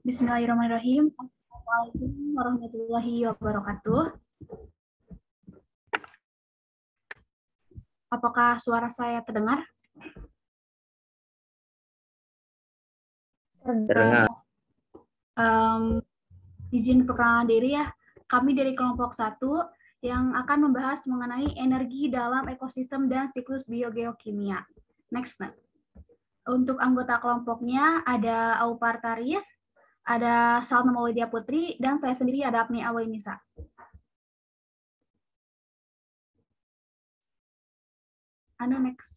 Bismillahirrahmanirrahim. Assalamualaikum warahmatullahi wabarakatuh. Apakah suara saya terdengar? Terdengar. Izin perkenalan diri ya. Kami dari kelompok 1 yang akan membahas mengenai energi dalam ekosistem dan siklus biogeokimia. Next. Untuk anggota kelompoknya ada Aupar Taris, ada Salma Maulidia Putri, dan saya sendiri ada Apni Awainisa. Anda next.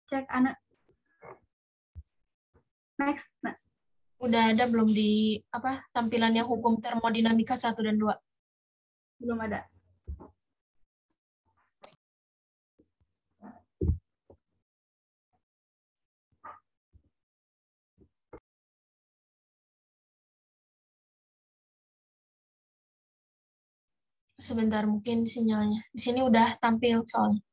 Cek Anda. Next. Udah ada belum di tampilannya hukum termodinamika 1 dan 2? Belum ada. Sebentar, mungkin sinyalnya. Di sini udah tampil soalnya.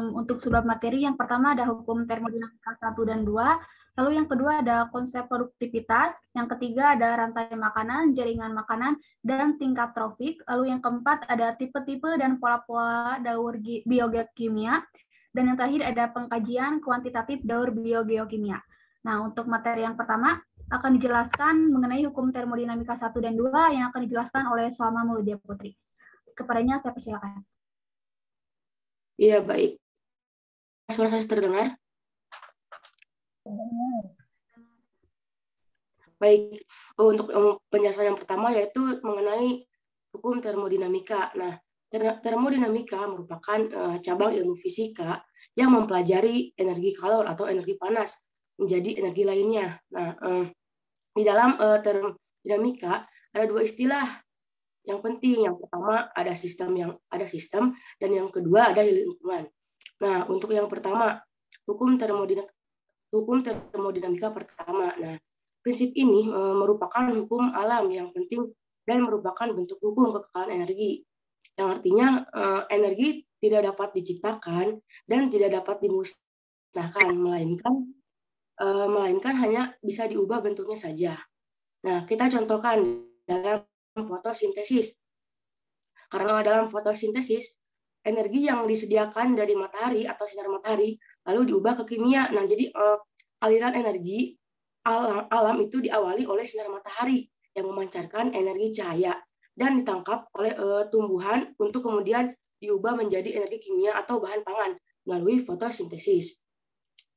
Untuk subbab materi yang pertama ada hukum termodinamika 1 dan 2, lalu yang kedua ada konsep produktivitas, yang ketiga ada rantai makanan, jaringan makanan, dan tingkat trofik, lalu yang keempat ada tipe-tipe dan pola-pola daur biogeokimia, dan yang terakhir ada pengkajian kuantitatif daur biogeokimia. Nah, untuk materi yang pertama akan dijelaskan mengenai hukum termodinamika 1 dan 2 yang akan dijelaskan oleh Salma Maulidia Putri. Kepadanya saya persilakan. Iya, baik. Suara saya terdengar? Baik, untuk penjelasan yang pertama yaitu mengenai hukum termodinamika. Nah, termodinamika merupakan cabang ilmu fisika yang mempelajari energi kalor atau energi panas menjadi energi lainnya. Nah, di dalam termodinamika ada dua istilah yang penting. Yang pertama ada sistem dan yang kedua ada lingkungan. Nah, untuk yang pertama hukum termodinamika pertama. Nah, prinsip ini merupakan hukum alam yang penting dan merupakan bentuk hukum kekekalan energi. Yang artinya energi tidak dapat diciptakan dan tidak dapat dimusnahkan, melainkan hanya bisa diubah bentuknya saja. Nah, kita contohkan dalam fotosintesis. Karena dalam fotosintesis, energi yang disediakan dari matahari atau sinar matahari lalu diubah ke kimia. Nah, jadi aliran energi alam itu diawali oleh sinar matahari yang memancarkan energi cahaya dan ditangkap oleh tumbuhan untuk kemudian diubah menjadi energi kimia atau bahan pangan melalui fotosintesis.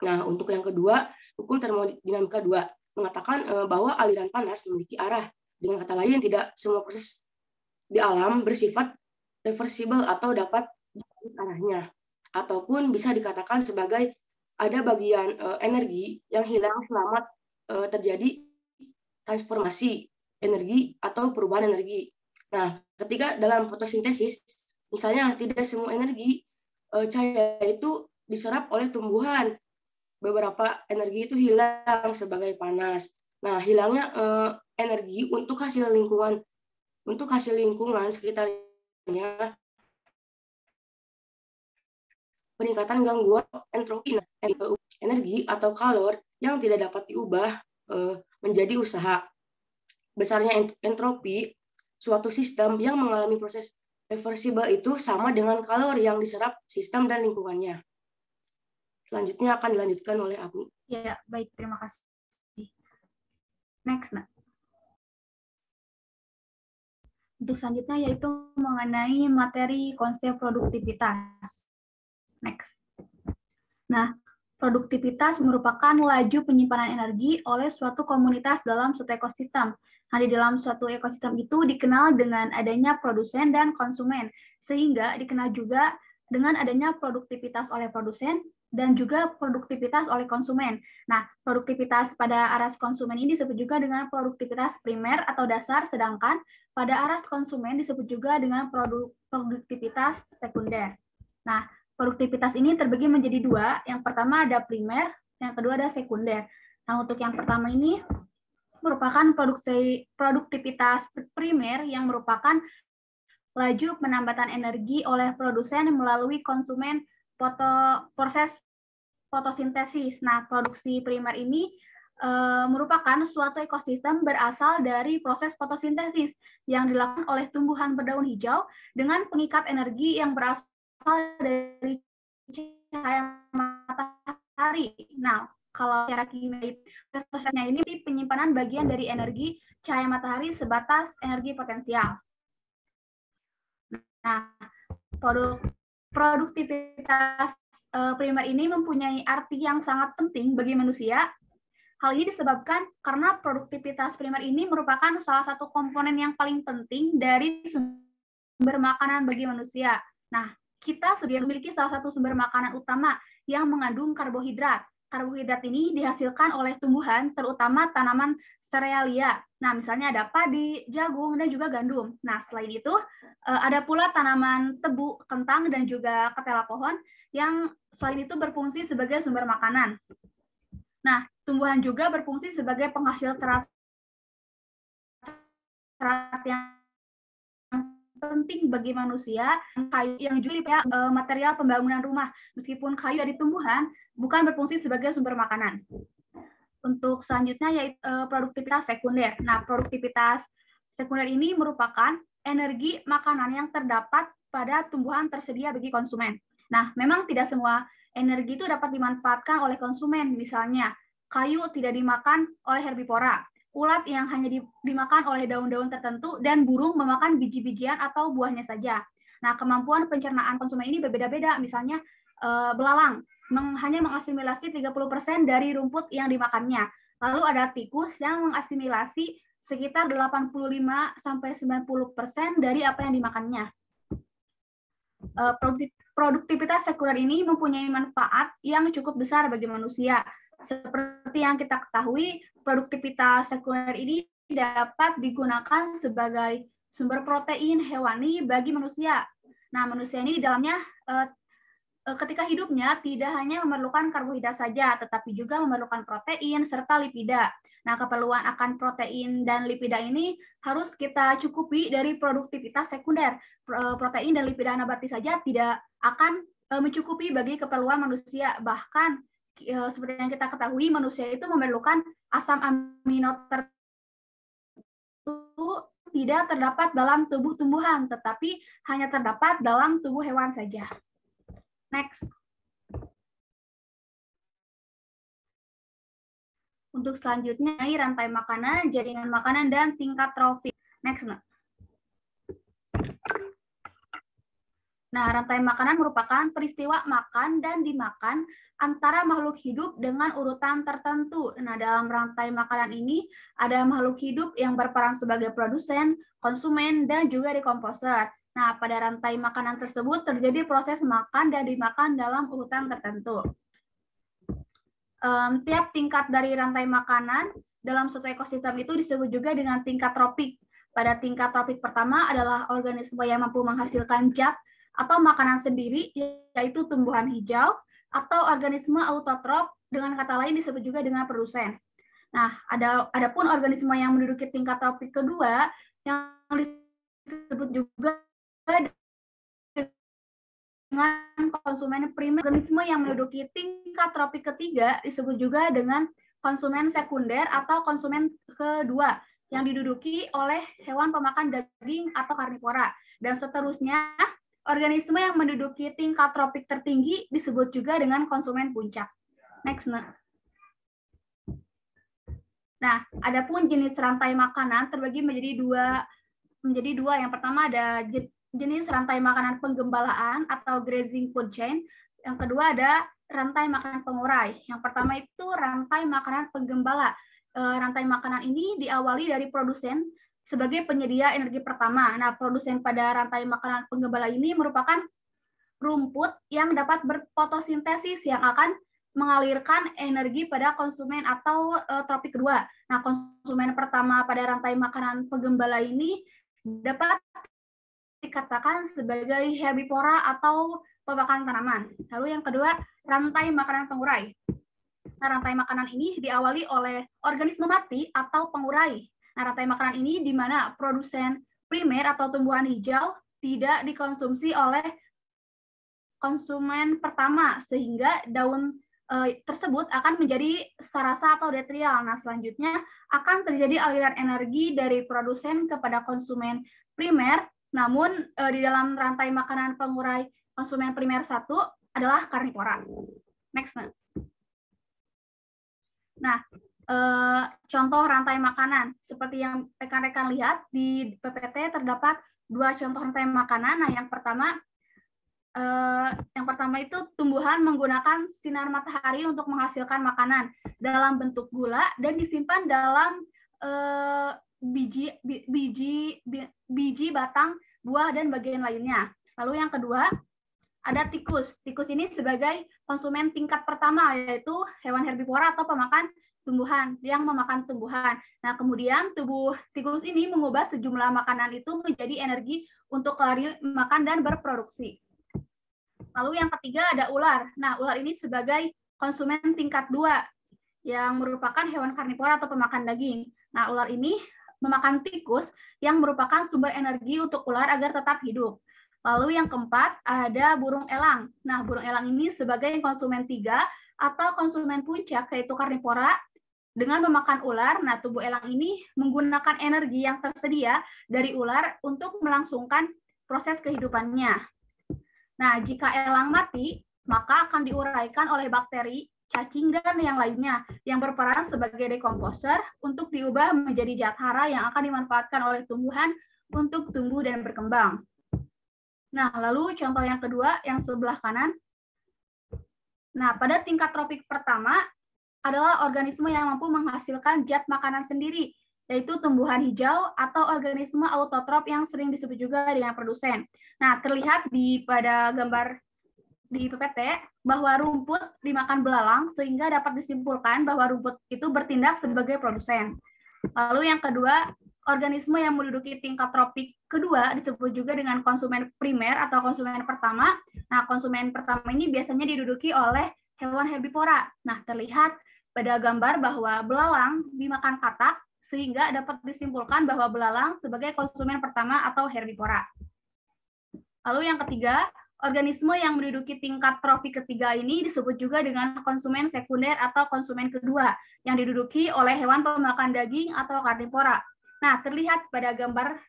Nah, untuk yang kedua, hukum termodinamika 2 mengatakan bahwa aliran panas memiliki arah. Dengan kata lain, tidak semua proses di alam bersifat reversible atau dapat arahnya, ataupun bisa dikatakan sebagai ada bagian energi yang hilang selama terjadi transformasi energi atau perubahan energi. Nah, ketika dalam fotosintesis, misalnya tidak semua energi cahaya itu diserap oleh tumbuhan, beberapa energi itu hilang sebagai panas. Nah, hilangnya energi untuk hasil lingkungan sekitarnya, peningkatan gangguan entropi, energi atau kalor yang tidak dapat diubah menjadi usaha. Besarnya entropi suatu sistem yang mengalami proses reversible itu sama dengan kalor yang diserap sistem dan lingkungannya. Selanjutnya akan dilanjutkan oleh Abu. Ya, baik, terima kasih. Next, nah. Untuk selanjutnya yaitu mengenai materi konsep produktivitas. Next. Nah, produktivitas merupakan laju penyimpanan energi oleh suatu komunitas dalam suatu ekosistem. Nah, di dalam suatu ekosistem itu dikenal dengan adanya produsen dan konsumen, sehingga dikenal juga dengan adanya produktivitas oleh produsen dan juga produktivitas oleh konsumen. Nah, produktivitas pada aras konsumen ini disebut juga dengan produktivitas primer atau dasar, sedangkan pada aras konsumen disebut juga dengan produktivitas sekunder. Nah, produktivitas ini terbagi menjadi dua. Yang pertama ada primer, yang kedua ada sekunder. Nah, untuk yang pertama ini merupakan produktivitas primer yang merupakan laju penambatan energi oleh produsen melalui konsumen proses fotosintesis. Nah, produksi primer ini merupakan suatu ekosistem berasal dari proses fotosintesis yang dilakukan oleh tumbuhan berdaun hijau dengan pengikat energi yang berasal dari cahaya matahari. Nah, kalau secara kimia prosesnya ini penyimpanan bagian dari energi cahaya matahari sebatas energi potensial. Nah, produktivitas primer ini mempunyai arti yang sangat penting bagi manusia. Hal ini disebabkan karena produktivitas primer ini merupakan salah satu komponen yang paling penting dari sumber makanan bagi manusia. Nah, kita sudah memiliki salah satu sumber makanan utama yang mengandung karbohidrat. Karbohidrat ini dihasilkan oleh tumbuhan, terutama tanaman serealia. Nah, misalnya ada padi, jagung, dan juga gandum. Nah, selain itu, ada pula tanaman tebu, kentang, dan juga ketela pohon yang selain itu berfungsi sebagai sumber makanan. Nah, tumbuhan juga berfungsi sebagai penghasil serat yang penting bagi manusia, kayu yang juga material pembangunan rumah. Meskipun kayu dari tumbuhan bukan berfungsi sebagai sumber makanan. Untuk selanjutnya yaitu produktivitas sekunder. Nah, produktivitas sekunder ini merupakan energi makanan yang terdapat pada tumbuhan tersedia bagi konsumen. Nah, memang tidak semua energi itu dapat dimanfaatkan oleh konsumen. Misalnya, kayu tidak dimakan oleh herbivora, ulat yang hanya dimakan oleh daun-daun tertentu, dan burung memakan biji-bijian atau buahnya saja. Nah, kemampuan pencernaan konsumen ini berbeda-beda. Misalnya, belalang hanya mengasimilasi 30% dari rumput yang dimakannya. Lalu ada tikus yang mengasimilasi sekitar 85-90% dari apa yang dimakannya. Produktivitas sekunder ini mempunyai manfaat yang cukup besar bagi manusia. Seperti yang kita ketahui, produktivitas sekunder ini dapat digunakan sebagai sumber protein hewani bagi manusia. Nah, manusia ini di dalamnya ketika hidupnya tidak hanya memerlukan karbohidrat saja, tetapi juga memerlukan protein serta lipida. Nah, keperluan akan protein dan lipida ini harus kita cukupi dari produktivitas sekunder. Protein dan lipida nabati saja tidak akan mencukupi bagi keperluan manusia. Bahkan seperti yang kita ketahui, manusia itu memerlukan asam amino tertentu tidak terdapat dalam tubuh tumbuhan, tetapi hanya terdapat dalam tubuh hewan saja. Next. Untuk selanjutnya, rantai makanan, jaringan makanan, dan tingkat trofik. Next. Nah, rantai makanan merupakan peristiwa makan dan dimakan antara makhluk hidup dengan urutan tertentu. Nah, dalam rantai makanan ini ada makhluk hidup yang berperan sebagai produsen, konsumen, dan juga dekomposer. Nah, pada rantai makanan tersebut terjadi proses makan dan dimakan dalam urutan tertentu. Tiap tingkat dari rantai makanan dalam suatu ekosistem itu disebut juga dengan tingkat tropik. Pada tingkat tropik pertama adalah organisme yang mampu menghasilkan zat atau makanan sendiri, yaitu tumbuhan hijau, atau organisme autotrof, dengan kata lain disebut juga dengan produsen. Nah, adapun organisme yang menduduki tingkat tropik kedua, yang disebut juga dengan konsumen primer. Organisme yang menduduki tingkat tropik ketiga disebut juga dengan konsumen sekunder atau konsumen kedua, yang diduduki oleh hewan pemakan daging atau karnivora. Dan seterusnya, organisme yang menduduki tingkat tropik tertinggi disebut juga dengan konsumen puncak. Next. Nah, adapun jenis rantai makanan terbagi menjadi dua. Yang pertama ada jenis rantai makanan penggembalaan atau grazing food chain. Yang kedua ada rantai makanan pengurai. Yang pertama itu rantai makanan penggembala. Rantai makanan ini diawali dari produsen sebagai penyedia energi pertama. Nah, produsen pada rantai makanan penggembala ini merupakan rumput yang dapat berfotosintesis yang akan mengalirkan energi pada konsumen atau tropik kedua. Nah, konsumen pertama pada rantai makanan penggembala ini dapat dikatakan sebagai herbivora atau pemakan tanaman. Lalu yang kedua, rantai makanan pengurai. Nah, rantai makanan ini diawali oleh organisme mati atau pengurai. Nah, rantai makanan ini di mana produsen primer atau tumbuhan hijau tidak dikonsumsi oleh konsumen pertama, sehingga daun tersebut akan menjadi sarasa atau detrial. Nah, selanjutnya akan terjadi aliran energi dari produsen kepada konsumen primer, namun di dalam rantai makanan pengurai konsumen primer 1 adalah karnivora. Next. Nah, contoh rantai makanan. Seperti yang rekan-rekan lihat, di PPT terdapat 2 contoh rantai makanan. Nah, yang pertama itu tumbuhan menggunakan sinar matahari untuk menghasilkan makanan dalam bentuk gula dan disimpan dalam biji, batang, buah, dan bagian lainnya. Lalu yang kedua, ada tikus. Tikus ini sebagai konsumen tingkat pertama, yaitu hewan herbivora atau pemakan tumbuhan yang memakan tumbuhan. Nah, kemudian tubuh tikus ini mengubah sejumlah makanan itu menjadi energi untuk kalori makan dan berproduksi. Lalu yang ketiga ada ular. Nah, ular ini sebagai konsumen tingkat 2 yang merupakan hewan karnivora atau pemakan daging. Nah, ular ini memakan tikus yang merupakan sumber energi untuk ular agar tetap hidup. Lalu yang keempat ada burung elang. Nah, burung elang ini sebagai konsumen 3 atau konsumen puncak, yaitu karnivora. Dengan memakan ular, nah tubuh elang ini menggunakan energi yang tersedia dari ular untuk melangsungkan proses kehidupannya. Nah, jika elang mati, maka akan diuraikan oleh bakteri, cacing, dan yang lainnya yang berperan sebagai dekomposer untuk diubah menjadi zat hara yang akan dimanfaatkan oleh tumbuhan untuk tumbuh dan berkembang. Nah, lalu contoh yang kedua, yang sebelah kanan. Nah, pada tingkat tropik pertama adalah organisme yang mampu menghasilkan zat makanan sendiri, yaitu tumbuhan hijau atau organisme autotrof yang sering disebut juga dengan produsen. Nah, terlihat pada gambar di PPT bahwa rumput dimakan belalang sehingga dapat disimpulkan bahwa rumput itu bertindak sebagai produsen. Lalu yang kedua, organisme yang menduduki tingkat tropik kedua disebut juga dengan konsumen primer atau konsumen pertama. Nah, konsumen pertama ini biasanya diduduki oleh hewan herbivora. Nah, terlihat pada gambar bahwa belalang dimakan katak sehingga dapat disimpulkan bahwa belalang sebagai konsumen pertama atau herbivora. Lalu yang ketiga, organisme yang menduduki tingkat tropik ketiga ini disebut juga dengan konsumen sekunder atau konsumen kedua yang diduduki oleh hewan pemakan daging atau karnivora. Nah, terlihat pada gambar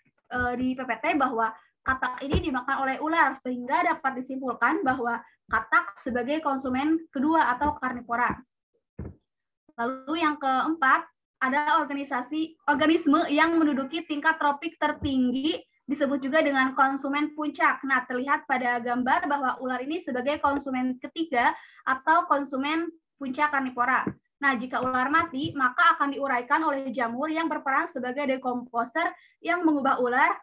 di PPT bahwa katak ini dimakan oleh ular sehingga dapat disimpulkan bahwa katak sebagai konsumen kedua atau karnivora. Lalu yang keempat, ada organisme yang menduduki tingkat tropik tertinggi disebut juga dengan konsumen puncak. Nah, terlihat pada gambar bahwa ular ini sebagai konsumen ketiga atau konsumen puncak karnivora. Nah, jika ular mati, maka akan diuraikan oleh jamur yang berperan sebagai dekomposer yang mengubah ular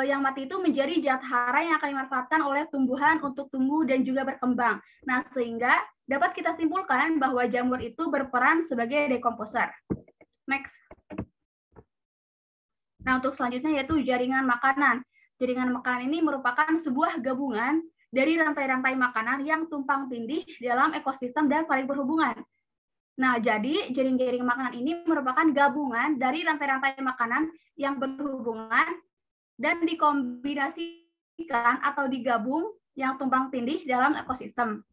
yang mati itu menjadi zat hara yang akan dimanfaatkan oleh tumbuhan untuk tumbuh dan juga berkembang. Nah, sehingga dapat kita simpulkan bahwa jamur itu berperan sebagai dekomposer. Next. Nah, untuk selanjutnya yaitu jaringan makanan. Jaringan makanan ini merupakan sebuah gabungan dari rantai-rantai makanan yang tumpang tindih dalam ekosistem dan saling berhubungan. Nah, jadi jaring-jaring makanan ini merupakan gabungan dari rantai-rantai makanan yang berhubungan dan dikombinasikan atau digabung yang tumpang tindih dalam ekosistem.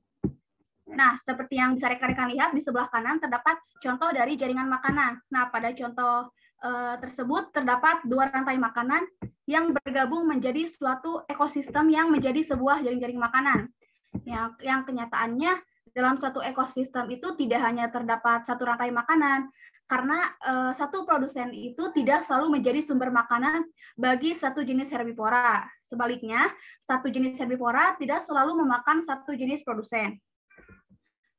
Nah, seperti yang bisa rekan-rekan lihat di sebelah kanan terdapat contoh dari jaringan makanan. Nah, pada contoh tersebut terdapat 2 rantai makanan yang bergabung menjadi suatu ekosistem yang menjadi sebuah jaring-jaring makanan. Yang kenyataannya dalam satu ekosistem itu tidak hanya terdapat satu rantai makanan, karena satu produsen itu tidak selalu menjadi sumber makanan bagi satu jenis herbivora. Sebaliknya, satu jenis herbivora tidak selalu memakan satu jenis produsen.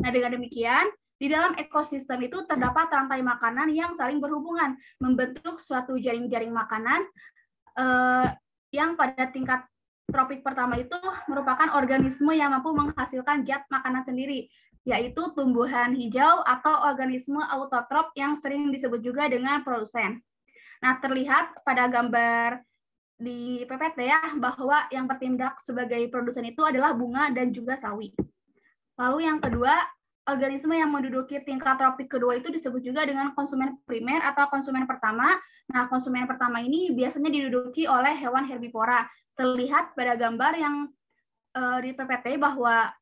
Nah, dengan demikian, di dalam ekosistem itu terdapat rantai makanan yang saling berhubungan, membentuk suatu jaring-jaring makanan yang pada tingkat tropik pertama itu merupakan organisme yang mampu menghasilkan zat makanan sendiri, yaitu tumbuhan hijau atau organisme autotrof yang sering disebut juga dengan produsen. Nah, terlihat pada gambar di PPT ya, bahwa yang bertindak sebagai produsen itu adalah bunga dan juga sawi. Lalu yang kedua, organisme yang menduduki tingkat tropik kedua itu disebut juga dengan konsumen primer atau konsumen pertama. Nah, konsumen pertama ini biasanya diduduki oleh hewan herbivora. Terlihat pada gambar yang di PPT bahwa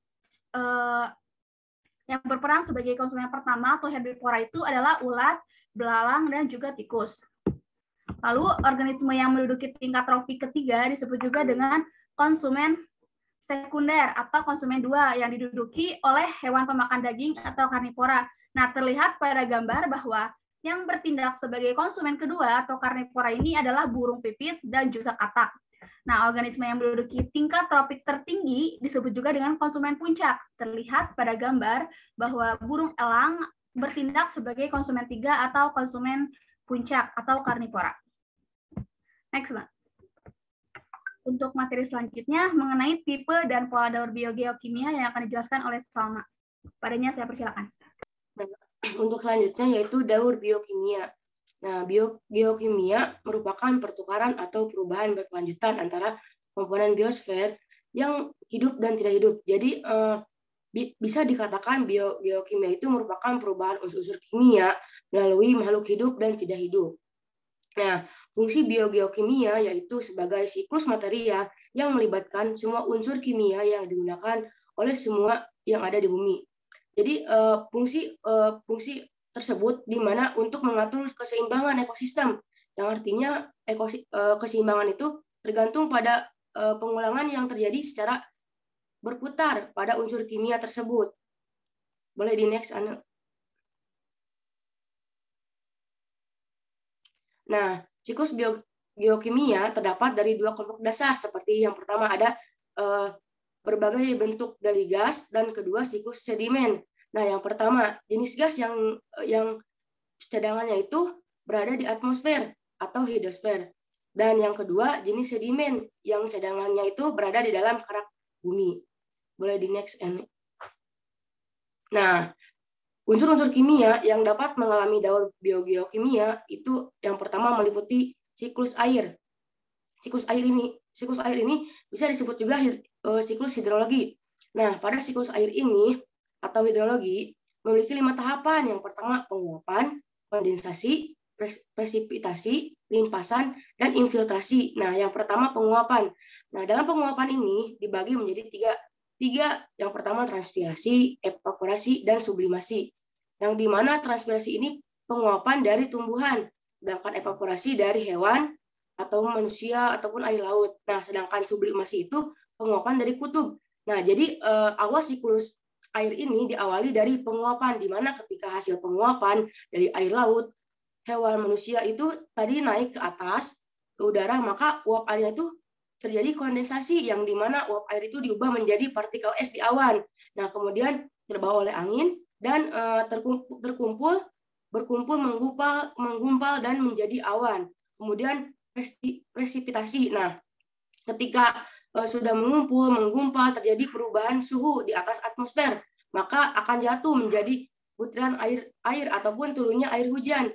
yang berperan sebagai konsumen pertama atau herbivora itu adalah ulat, belalang, dan juga tikus. Lalu, organisme yang menduduki tingkat tropik ketiga disebut juga dengan konsumen sekunder atau konsumen 2 yang diduduki oleh hewan pemakan daging atau karnivora. Nah, terlihat pada gambar bahwa yang bertindak sebagai konsumen kedua atau karnivora ini adalah burung pipit dan juga katak. Nah, organisme yang menduduki tingkat tropik tertinggi disebut juga dengan konsumen puncak. Terlihat pada gambar bahwa burung elang bertindak sebagai konsumen 3 atau konsumen puncak atau karnivora. Next, Mbak. Untuk materi selanjutnya mengenai tipe dan pola daur biogeokimia yang akan dijelaskan oleh Salma. Padanya saya persilakan. Untuk selanjutnya yaitu daur biokimia. Nah, biokimia merupakan pertukaran atau perubahan berkelanjutan antara komponen biosfer yang hidup dan tidak hidup. Jadi bisa dikatakan biokimia itu merupakan perubahan unsur-unsur kimia melalui makhluk hidup dan tidak hidup. Nah, fungsi biogeokimia yaitu sebagai siklus material yang melibatkan semua unsur kimia yang digunakan oleh semua yang ada di bumi. Jadi fungsi tersebut di mana untuk mengatur keseimbangan ekosistem, yang artinya keseimbangan itu tergantung pada pengulangan yang terjadi secara berputar pada unsur kimia tersebut. Boleh di next, Anu. Nah, siklus biokimia terdapat dari 2 kelompok dasar, seperti yang pertama ada berbagai bentuk dari gas, dan kedua siklus sedimen. Nah, yang pertama, jenis gas yang cadangannya itu berada di atmosfer atau hidrosfer. Dan yang kedua, jenis sedimen yang cadangannya itu berada di dalam kerak bumi. Boleh di next. Nah, unsur-unsur kimia yang dapat mengalami daur biogeokimia itu yang pertama meliputi siklus air. Siklus air ini bisa disebut juga siklus hidrologi. Nah, pada siklus air ini atau hidrologi memiliki 5 tahapan. Yang pertama penguapan, kondensasi, presipitasi, limpasan, dan infiltrasi. Nah, yang pertama penguapan. Nah, dalam penguapan ini dibagi menjadi tiga. Yang pertama transpirasi, evaporasi, dan sublimasi. Yang di mana transpirasi ini penguapan dari tumbuhan, sedangkan evaporasi dari hewan atau manusia ataupun air laut. Nah, sedangkan sublimasi itu penguapan dari kutub. Nah, jadi awal siklus air ini diawali dari penguapan, di mana ketika hasil penguapan dari air laut, hewan, manusia itu tadi naik ke atas, ke udara, maka uap airnya itu terjadi kondensasi, yang di mana uap air itu diubah menjadi partikel es di awan. Nah, kemudian terbawa oleh angin dan berkumpul, menggumpal dan menjadi awan. Kemudian presipitasi. Nah, ketika sudah menggumpal, terjadi perubahan suhu di atas atmosfer, maka akan jatuh menjadi butiran air ataupun turunnya air hujan.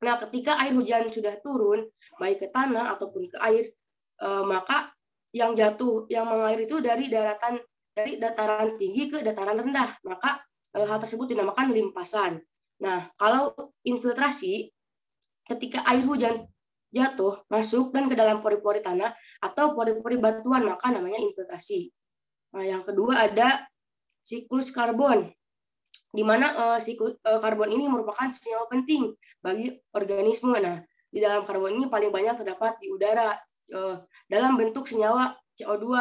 Nah, ketika air hujan sudah turun, baik ke tanah ataupun ke air, maka yang mengalir itu dari dataran tinggi ke dataran rendah, maka hal tersebut dinamakan limpasan. Nah, kalau infiltrasi, ketika air hujan jatuh, masuk dan ke dalam pori-pori tanah atau pori-pori batuan, maka namanya infiltrasi. Nah, yang kedua ada siklus karbon, di mana siklus karbon ini merupakan senyawa penting bagi organisme. Nah, di dalam karbon ini paling banyak terdapat di udara dalam bentuk senyawa CO2.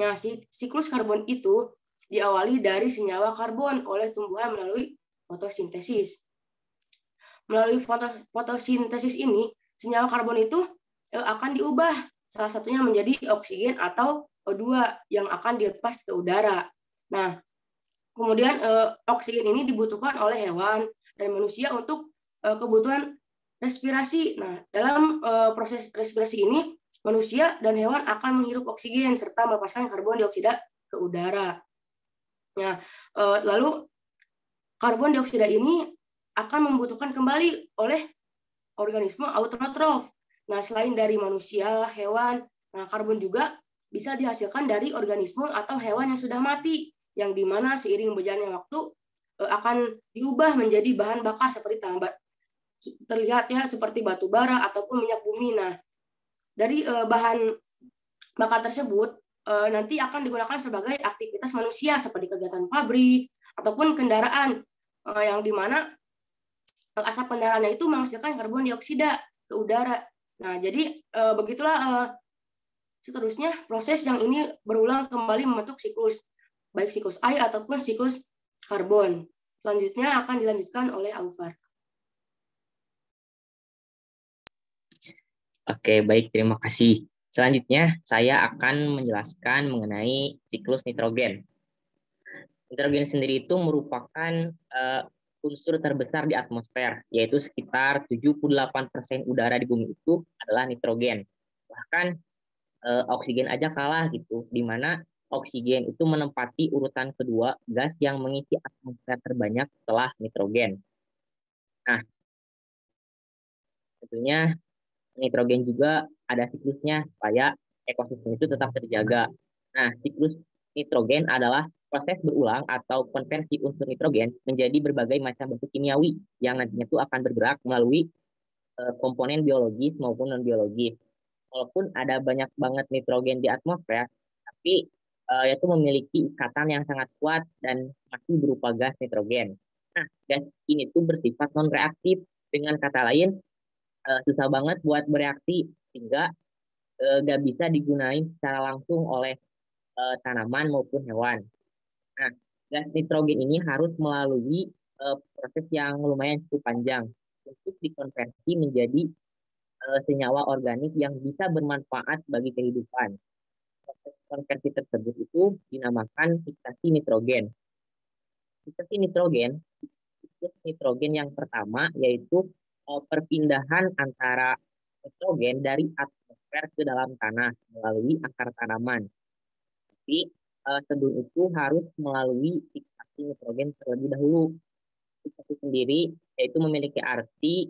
Nah, siklus karbon itu diawali dari senyawa karbon oleh tumbuhan melalui fotosintesis. Melalui fotosintesis ini, senyawa karbon itu akan diubah salah satunya menjadi oksigen atau O2 yang akan dilepas ke udara. Nah, kemudian oksigen ini dibutuhkan oleh hewan dan manusia untuk kebutuhan respirasi. Nah, dalam proses respirasi ini manusia dan hewan akan menghirup oksigen serta melepaskan karbon dioksida ke udara. Nah, lalu karbon dioksida ini akan membutuhkan kembali oleh organisme autotrof. Nah, selain dari manusia, hewan, nah karbon juga bisa dihasilkan dari organisme atau hewan yang sudah mati, yang dimana seiring berjalannya waktu akan diubah menjadi bahan bakar seperti terlihat ya seperti batu bara ataupun minyak bumi. Nah, dari bahan bakar tersebut nanti akan digunakan sebagai aktivitas manusia seperti kegiatan pabrik ataupun kendaraan yang dimana asap kendaraannya itu menghasilkan karbon dioksida ke udara. Nah, jadi begitulah seterusnya proses yang ini berulang kembali membentuk siklus, baik siklus air ataupun siklus karbon. Selanjutnya akan dilanjutkan oleh Aufar. Oke, baik, terima kasih. Selanjutnya, saya akan menjelaskan mengenai siklus nitrogen. Nitrogen sendiri itu merupakan unsur terbesar di atmosfer, yaitu sekitar 78% udara di bumi itu adalah nitrogen. Bahkan oksigen aja kalah gitu, di mana oksigen itu menempati urutan kedua gas yang mengisi atmosfer terbanyak setelah nitrogen. Nah, tentunya nitrogen juga ada siklusnya supaya ekosistem itu tetap terjaga. Nah, siklus nitrogen adalah proses berulang atau konversi unsur nitrogen menjadi berbagai macam bentuk kimiawi yang nantinya itu akan bergerak melalui komponen biologis maupun non-biologis. Walaupun ada banyak banget nitrogen di atmosfer, tapi itu memiliki ikatan yang sangat kuat dan masih berupa gas nitrogen. Nah, gas ini tuh bersifat non-reaktif. Dengan kata lain, susah banget buat bereaksi sehingga nggak bisa digunain secara langsung oleh tanaman maupun hewan. Nah, gas nitrogen ini harus melalui proses yang lumayan cukup panjang untuk dikonversi menjadi senyawa organik yang bisa bermanfaat bagi kehidupan. Proses konversi tersebut itu dinamakan fiksasi nitrogen. Fiksasi nitrogen, nitrogen yang pertama yaitu perpindahan antara nitrogen dari atmosfer ke dalam tanah melalui akar tanaman. Tapi sebelum itu harus melalui fiksasi nitrogen terlebih dahulu. Fiksasi sendiri yaitu memiliki arti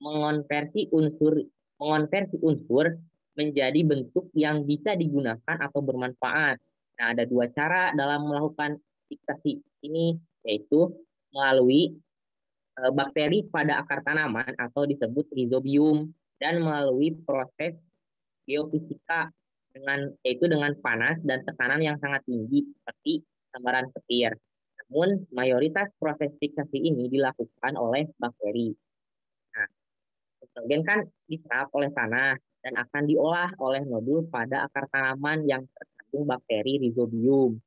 mengonversi unsur menjadi bentuk yang bisa digunakan atau bermanfaat. Nah, ada dua cara dalam melakukan fiksasi ini, yaitu melalui bakteri pada akar tanaman atau disebut rhizobium dan melalui proses geofisika yaitu dengan panas dan tekanan yang sangat tinggi seperti sambaran petir. Namun mayoritas proses fiksasi ini dilakukan oleh bakteri. Nah, nitrogen kan diserap oleh tanah dan akan diolah oleh nodul pada akar tanaman yang terkandung bakteri rhizobium.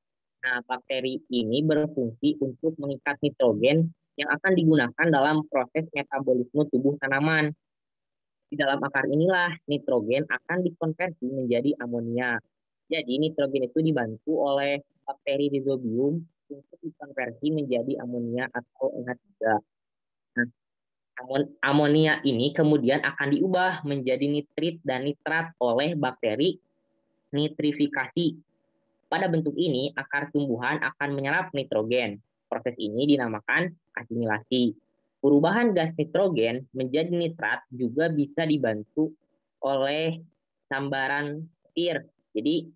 Nah, bakteri ini berfungsi untuk mengikat nitrogen yang akan digunakan dalam proses metabolisme tubuh tanaman. Di dalam akar inilah nitrogen akan dikonversi menjadi amonia. Jadi nitrogen itu dibantu oleh bakteri rhizobium untuk dikonversi menjadi amonia atau NH3. Nah, amonia ini kemudian akan diubah menjadi nitrit dan nitrat oleh bakteri nitrifikasi. Pada bentuk ini, akar tumbuhan akan menyerap nitrogen. Proses ini dinamakan asimilasi. Perubahan gas nitrogen menjadi nitrat juga bisa dibantu oleh sambaran petir. Jadi,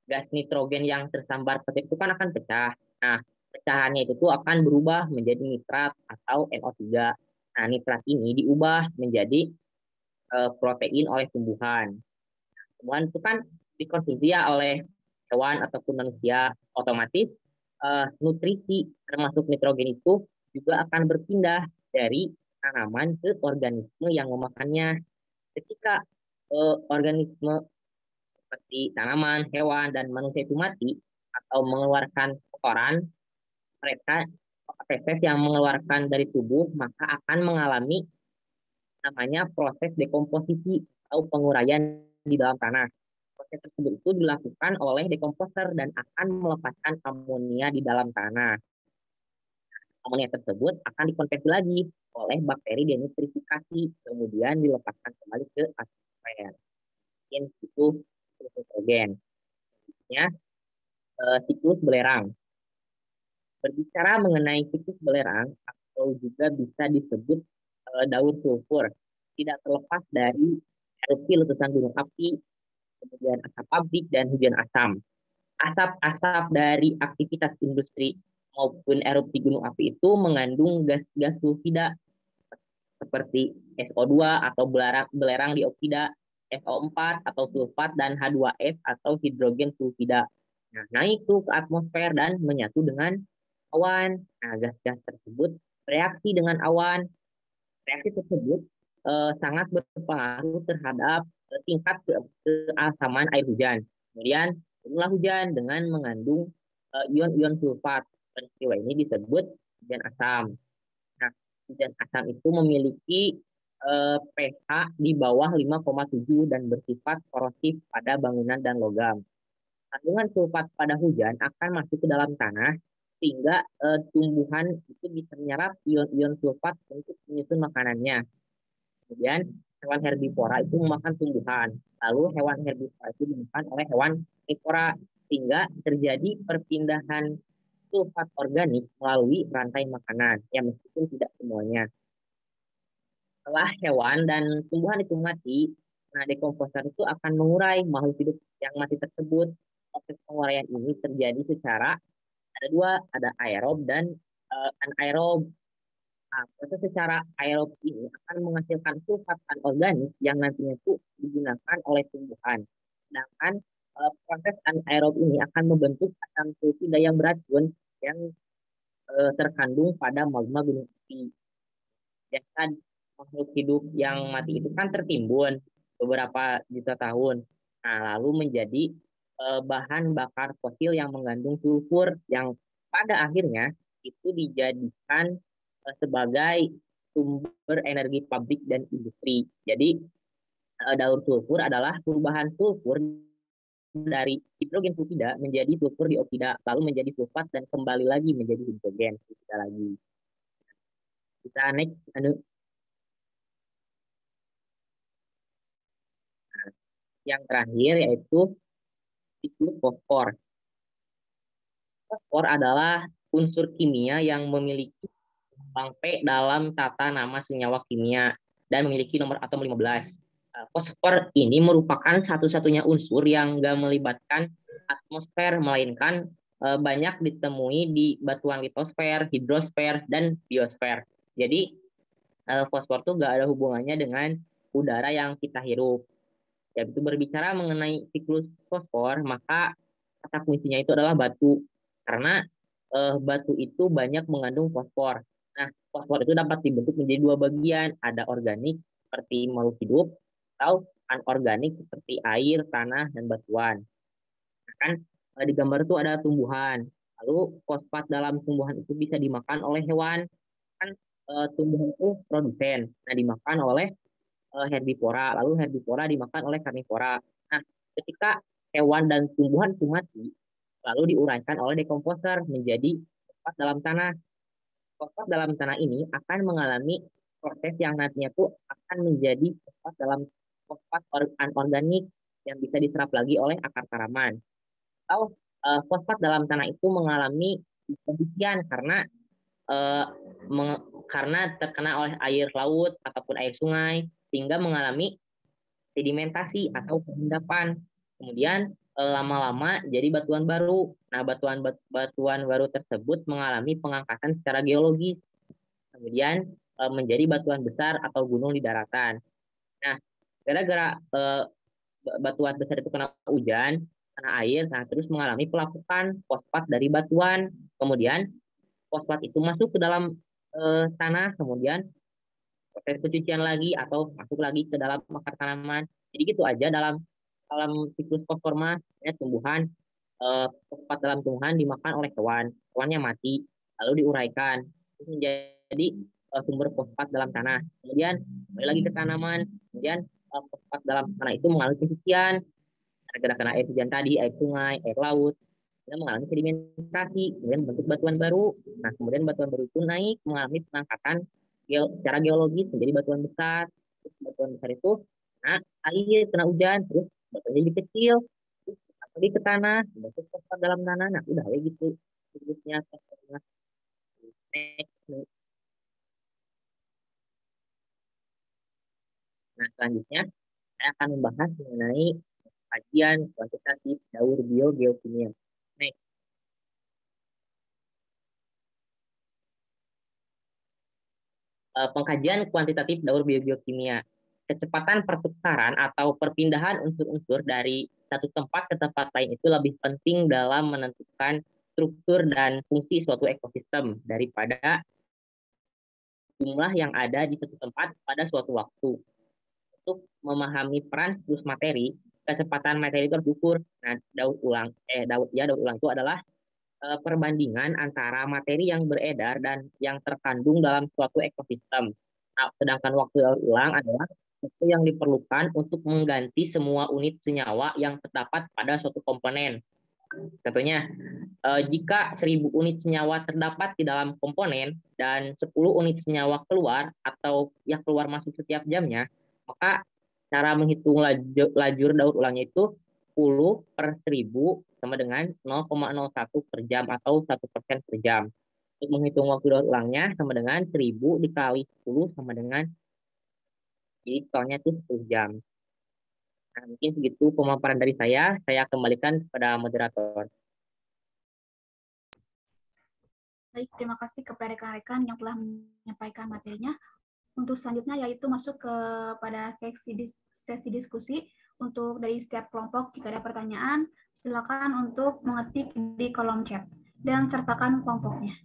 gas nitrogen yang tersambar petir itu kan akan pecah. Nah, pecahannya itu tuh akan berubah menjadi nitrat atau NO3. Nah, nitrat ini diubah menjadi protein oleh tumbuhan. Tumbuhan itu kan dikonsumsi ya oleh hewan ataupun manusia, otomatis nutrisi termasuk nitrogen itu juga akan berpindah dari tanaman ke organisme yang memakannya. Ketika organisme seperti tanaman, hewan, dan manusia itu mati atau mengeluarkan kotoran, mereka feses yang mengeluarkan dari tubuh maka akan mengalami namanya proses dekomposisi atau penguraian di dalam tanah. Proses tersebut itu dilakukan oleh dekomposer dan akan melepaskan amonia di dalam tanah. Amonia tersebut akan dikonversi lagi oleh bakteri denitrifikasi, kemudian dilepaskan kembali ke atmosfer. Mungkin itu nitrogen. Ya, siklus belerang. Berbicara mengenai siklus belerang atau juga bisa disebut daur sulfur, tidak terlepas dari erupsi letusan gunung api, kemudian asap pabrik dan hujan asam. Asap-asap dari aktivitas industri maupun erupsi gunung api itu mengandung gas-gas sulfida seperti SO2 atau belerang dioksida, SO4 atau sulfat, dan H2S atau hidrogen sulfida. Nah, naik tuh ke atmosfer dan menyatu dengan awan. Nah, gas-gas tersebut bereaksi dengan awan. Reaksi tersebut sangat berpengaruh terhadap tingkat keasaman air hujan. Kemudian turunlah hujan dengan mengandung ion-ion sulfat. Peristiwa ini disebut hujan asam. Nah, hujan asam itu memiliki pH di bawah 5,7 dan bersifat korosif pada bangunan dan logam. Kandungan sulfat pada hujan akan masuk ke dalam tanah sehingga tumbuhan itu bisa menyerap ion-ion sulfat untuk menyusun makanannya. Kemudian hewan herbivora itu memakan tumbuhan. Lalu hewan herbivora itu dimakan oleh hewan karnivora sehingga terjadi perpindahan sulfat organik melalui rantai makanan. Ya, meskipun tidak semuanya. Setelah hewan dan tumbuhan itu mati, nah dekomposer itu akan mengurai makhluk hidup yang mati tersebut. Proses penguraian ini terjadi secara ada dua, ada aerob dan anaerob. Nah, proses secara aerob ini akan menghasilkan sulfat anorganik yang nantinya itu digunakan oleh tumbuhan. Sedangkan proses anaerob ini akan membentuk asam sulfida yang beracun yang terkandung pada magma gunung api. Dan makhluk hidup yang mati itu kan tertimbun beberapa juta tahun. Nah, lalu menjadi bahan bakar fosil yang mengandung sulfur yang pada akhirnya itu dijadikan sebagai sumber energi pabrik dan industri. Jadi daur sulfur adalah perubahan sulfur dari hidrogen sulfida menjadi sulfur dioksida, lalu menjadi sulfat dan kembali lagi menjadi hidrogen sulfida lagi. Kita next, yang terakhir yaitu siklus fosfor. Fosfor adalah unsur kimia yang memiliki lambang P dalam tata nama senyawa kimia dan memiliki nomor atom 15. Fosfor ini merupakan satu-satunya unsur yang nggak melibatkan atmosfer, melainkan banyak ditemui di batuan litosfer, hidrosfer, dan biosfer. Jadi fosfor itu nggak ada hubungannya dengan udara yang kita hirup. Yaitu berbicara mengenai siklus fosfor, maka kata kuncinya itu adalah batu. Karena batu itu banyak mengandung fosfor. Nah, fosfor itu dapat dibentuk menjadi dua bagian. Ada organik seperti makhluk hidup, atau anorganik seperti air, tanah, dan batuan. Nah, kan di gambar itu ada tumbuhan. Lalu fosfat dalam tumbuhan itu bisa dimakan oleh hewan. Kan tumbuhan itu produsen. Nah, dimakan oleh herbivora, lalu herbivora dimakan oleh karnivora. Nah, ketika hewan dan tumbuhan itu mati, lalu diuraikan oleh dekomposer menjadi fosfat dalam tanah. Fosfat dalam tanah ini akan mengalami proses yang nantinya tuh akan menjadi fosfat anorganik yang bisa diserap lagi oleh akar tanaman. Atau fosfat dalam tanah itu mengalami pembuktian karena terkena oleh air laut ataupun air sungai sehingga mengalami sedimentasi atau pengendapan. Kemudian lama-lama jadi batuan baru. Nah, batuan baru tersebut mengalami pengangkatan secara geologis. Kemudian menjadi batuan besar atau gunung di daratan. Nah, gara-gara batuan besar itu kena hujan, kena air, nah terus mengalami pelapukan fosfat dari batuan. Kemudian fosfat itu masuk ke dalam tanah, kemudian proses pencucian lagi atau masuk lagi ke dalam akar tanaman. Jadi gitu aja dalam siklus fosforma, ya, tumbuhan fosfat dalam tumbuhan dimakan oleh hewan, hewannya mati, lalu diuraikan, terus menjadi sumber fosfat dalam tanah. Kemudian kembali lagi ke tanaman, kemudian fosfat dalam tanah itu mengalami pencucian, gara-gara kena air hujan tadi, air sungai, air laut, dan mengalami sedimentasi, kemudian bentuk batuan baru. Nah, kemudian batuan baru itu naik mengalami pengangkatan secara geologis menjadi batuan besar. Terus batuan besar itu kena air, kena hujan, terus batuannya jadi kecil, terus Pergi ke tanah, berarti fosfat dalam tanah. Nah, udah ya gitu. Siklusnya fosfatnya. Next. Nah, selanjutnya saya akan membahas mengenai kajian kuantitatif daur biogeokimia. Next. Pengkajian kuantitatif daur biogeokimia. Kecepatan pertukaran atau perpindahan unsur-unsur dari satu tempat ke tempat lain itu lebih penting dalam menentukan struktur dan fungsi suatu ekosistem daripada jumlah yang ada di satu tempat pada suatu waktu. Untuk memahami peran siklus materi, kecepatan materi itu harus diukur. Nah, daur ulang itu adalah perbandingan antara materi yang beredar dan yang terkandung dalam suatu ekosistem. Nah, sedangkan waktu daur ulang adalah waktu yang diperlukan untuk mengganti semua unit senyawa yang terdapat pada suatu komponen. Contohnya, jika 1000 unit senyawa terdapat di dalam komponen dan 10 unit senyawa keluar atau yang keluar masuk setiap jamnya, maka cara menghitung lajur daur ulangnya itu 10 per 1000 sama dengan 0,01 per jam atau 1% per jam. Untuk menghitung waktu daur ulangnya sama dengan 1000 dikali 10 sama dengan, jadi totalnya itu 10 jam. Nah, mungkin segitu pemaparan dari saya kembalikan kepada moderator. Baik, terima kasih kepada rekan-rekan yang telah menyampaikan materinya. Untuk selanjutnya yaitu masuk kepada sesi diskusi. Untuk dari setiap kelompok, jika ada pertanyaan, silakan untuk mengetik di kolom chat dan sertakan kelompoknya.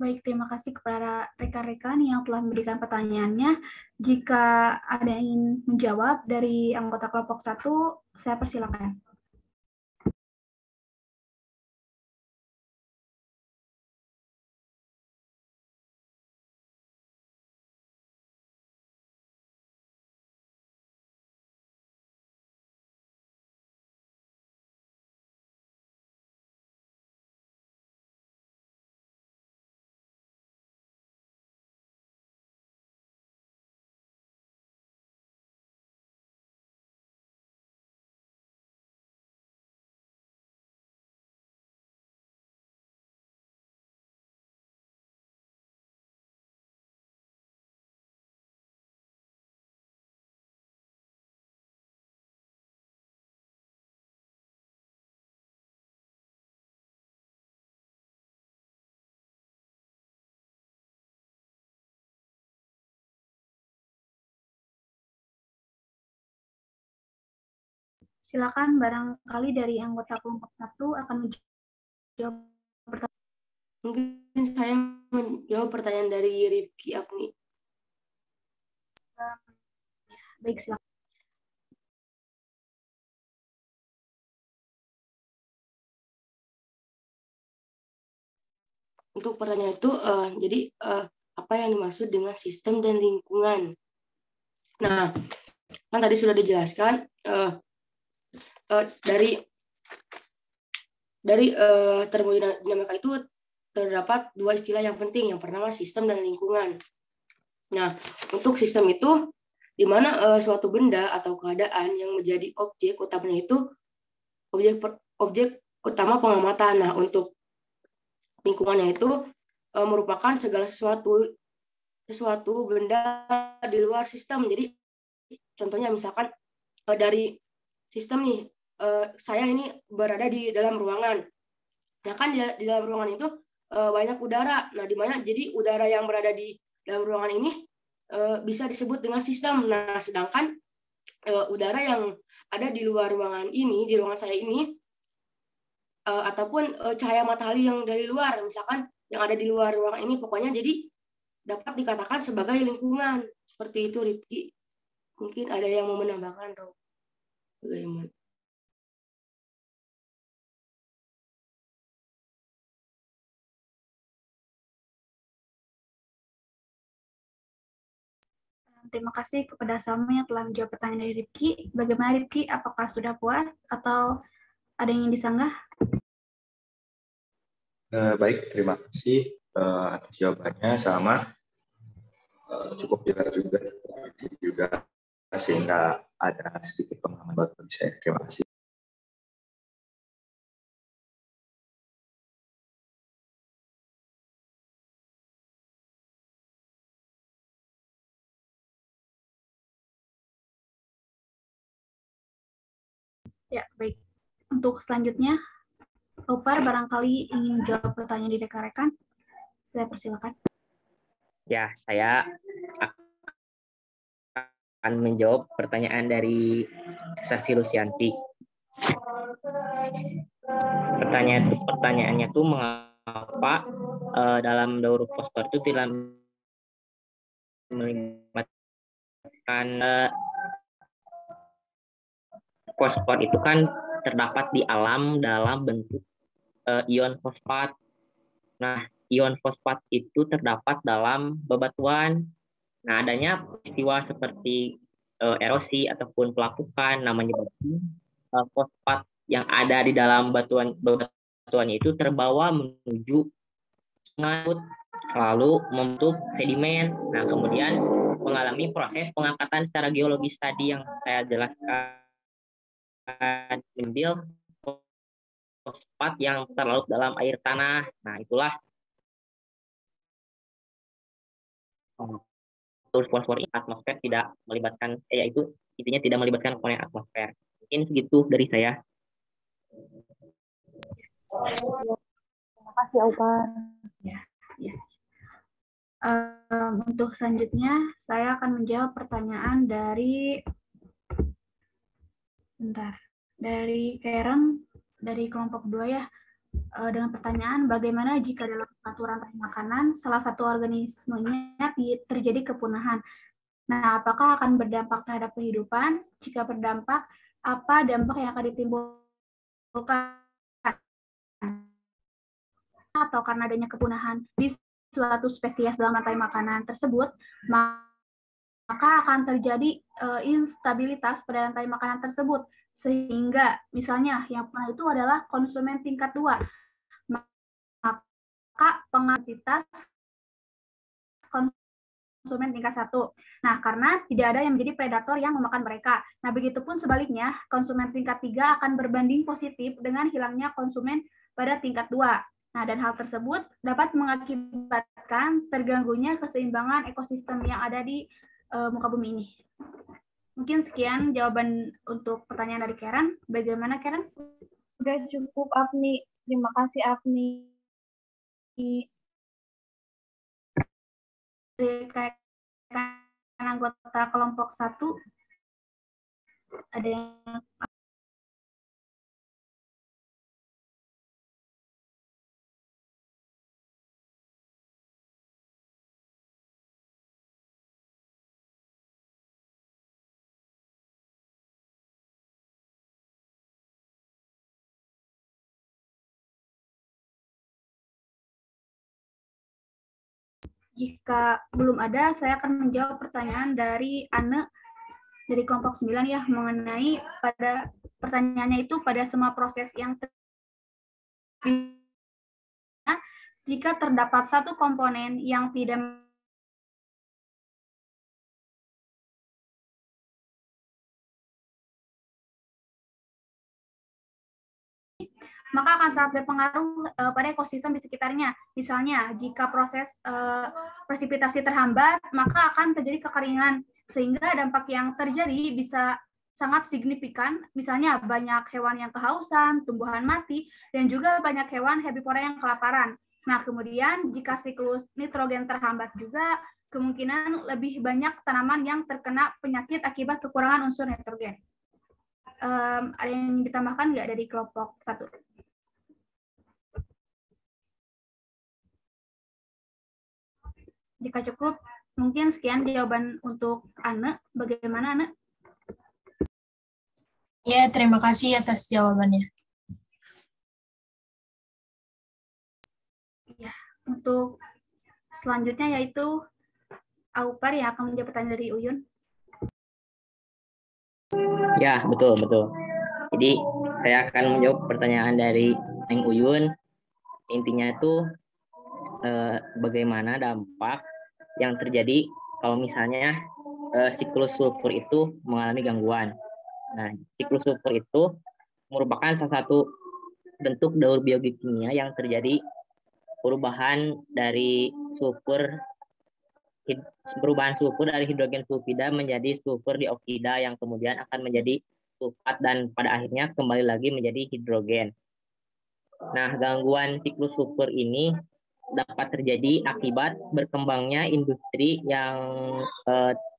Baik, terima kasih kepada rekan-rekan yang telah memberikan pertanyaannya. Jika ada yang ingin menjawab dari anggota kelompok 1, saya persilakan. Silakan, barangkali dari anggota kelompok 1 akan menjawab pertanyaan. Mungkin saya menjawab pertanyaan dari Rifki Afni. Baik, silakan. Untuk pertanyaan itu, jadi apa yang dimaksud dengan sistem dan lingkungan? Nah, kan tadi sudah dijelaskan dari termodinamika itu terdapat dua istilah yang penting. Yang pertama sistem dan lingkungan. Nah, untuk sistem itu di mana suatu benda atau keadaan yang menjadi objek utamanya itu objek utama pengamatan. Nah, untuk lingkungannya itu merupakan segala sesuatu benda di luar sistem. Jadi contohnya misalkan dari sistem nih, saya ini berada di dalam ruangan. Nah kan di dalam ruangan itu banyak udara. Nah di mana jadi udara yang berada di dalam ruangan ini bisa disebut dengan sistem. Nah sedangkan udara yang ada di luar ruangan ini, di ruangan saya ini, ataupun cahaya matahari yang dari luar, misalkan yang ada di luar ruangan ini, pokoknya jadi dapat dikatakan sebagai lingkungan. Seperti itu, Rifki. Mungkin ada yang mau menambahkan atau bagaimana? Terima kasih kepada Salma yang telah menjawab pertanyaan dari Rifki. Bagaimana Rifki? Apakah sudah puas atau ada yang ingin disanggah? Baik, terima kasih atas jawabannya. Sama cukup jelas juga sehingga ada sedikit pemahaman baru bagi saya. Terima kasih. Ya, baik. Untuk selanjutnya, Opar barangkali ingin jawab pertanyaan di rekan-rekan. Saya persilakan. Ya, saya akan menjawab pertanyaan dari Sasti Lusianti. Pertanyaannya tuh mengapa dalam daur fosfor itu tidak melibatkan fosfor itu kan terdapat di alam dalam bentuk ion fosfat. Nah, ion fosfat itu terdapat dalam bebatuan. Nah, adanya peristiwa seperti erosi ataupun pelapukan, namanya fosfat yang ada di dalam bebatuan itu terbawa menuju sungai, lalu membentuk sedimen. Nah, kemudian mengalami proses pengangkatan secara geologis tadi yang saya jelaskan, mengambil fosfat yang terlarut dalam air tanah. Nah, itulah fosfor atmosfer tidak melibatkan, yaitu intinya tidak melibatkan komponen atmosfer. Mungkin segitu dari saya. Terima kasih, Opar. Ya. Untuk selanjutnya, saya akan menjawab pertanyaan dari dari Karen, dari kelompok 2 ya. dengan pertanyaan bagaimana jika dalam satu rantai makanan salah satu organismenya terjadi kepunahan. Nah, apakah akan berdampak terhadap kehidupan? Jika berdampak, apa dampak yang akan ditimbulkan? Atau karena adanya kepunahan di suatu spesies dalam rantai makanan tersebut, maka akan terjadi instabilitas pada rantai makanan tersebut. Sehingga misalnya yang punah itu adalah konsumen tingkat 2. Maka pengaktivitas konsumen tingkat 1. Nah, karena tidak ada yang menjadi predator yang memakan mereka. Nah, begitupun sebaliknya, konsumen tingkat 3 akan berbanding positif dengan hilangnya konsumen pada tingkat 2. Nah, dan hal tersebut dapat mengakibatkan terganggunya keseimbangan ekosistem yang ada di muka bumi ini. Mungkin sekian jawaban untuk pertanyaan dari Karen. Bagaimana, Karen? Udah cukup, Agni. Terima kasih, Agni. Kayak anggota kelompok 1 ada yang jika belum ada, saya akan menjawab pertanyaan dari Anne dari kelompok 9 ya, mengenai pada pertanyaannya itu pada semua proses yang jika terdapat satu komponen yang tidak maka akan sangat berpengaruh pada ekosistem di sekitarnya. Misalnya, jika proses presipitasi terhambat, maka akan terjadi kekeringan, sehingga dampak yang terjadi bisa sangat signifikan. Misalnya, banyak hewan yang kehausan, tumbuhan mati, dan juga banyak hewan herbivora yang kelaparan. Nah, kemudian jika siklus nitrogen terhambat juga, kemungkinan lebih banyak tanaman yang terkena penyakit akibat kekurangan unsur nitrogen. Ada yang ditambahkan nggak dari kelompok 1? Jika cukup, mungkin sekian jawaban untuk Anne. Bagaimana, Anne? Ya, terima kasih atas jawabannya. Ya, untuk selanjutnya yaitu Aupar yang akan menjawab pertanyaan dari Uyun. Ya, betul. Jadi, saya akan menjawab pertanyaan dari Neng Uyun. Intinya itu bagaimana dampak yang terjadi kalau misalnya siklus sulfur itu mengalami gangguan. Nah, siklus sulfur itu merupakan salah satu bentuk daur biokimia yang terjadi perubahan sulfur dari hidrogen sulfida menjadi sulfur dioksida yang kemudian akan menjadi sulfat dan pada akhirnya kembali lagi menjadi hidrogen. Nah, gangguan siklus sulfur ini dapat terjadi akibat berkembangnya industri yang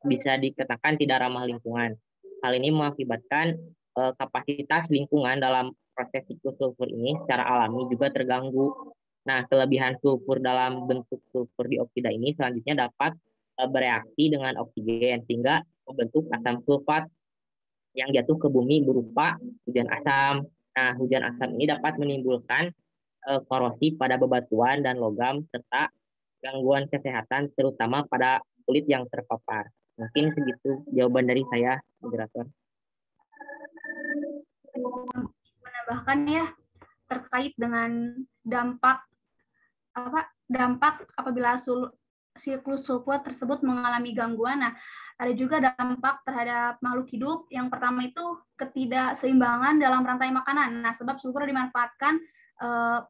bisa dikatakan tidak ramah lingkungan. Hal ini mengakibatkan kapasitas lingkungan dalam proses siklus sulfur ini secara alami juga terganggu. Nah, kelebihan sulfur dalam bentuk sulfur dioksida ini selanjutnya dapat bereaksi dengan oksigen sehingga membentuk asam sulfat yang jatuh ke bumi berupa hujan asam. Nah, hujan asam ini dapat menimbulkan korosi pada bebatuan dan logam serta gangguan kesehatan terutama pada kulit yang terpapar. Mungkin segitu jawaban dari saya, moderator. Menambahkan ya terkait dengan dampak apabila siklus sulfur tersebut mengalami gangguan. Nah, ada juga dampak terhadap makhluk hidup. Yang pertama itu ketidakseimbangan dalam rantai makanan. Nah, sebab sulfur dimanfaatkan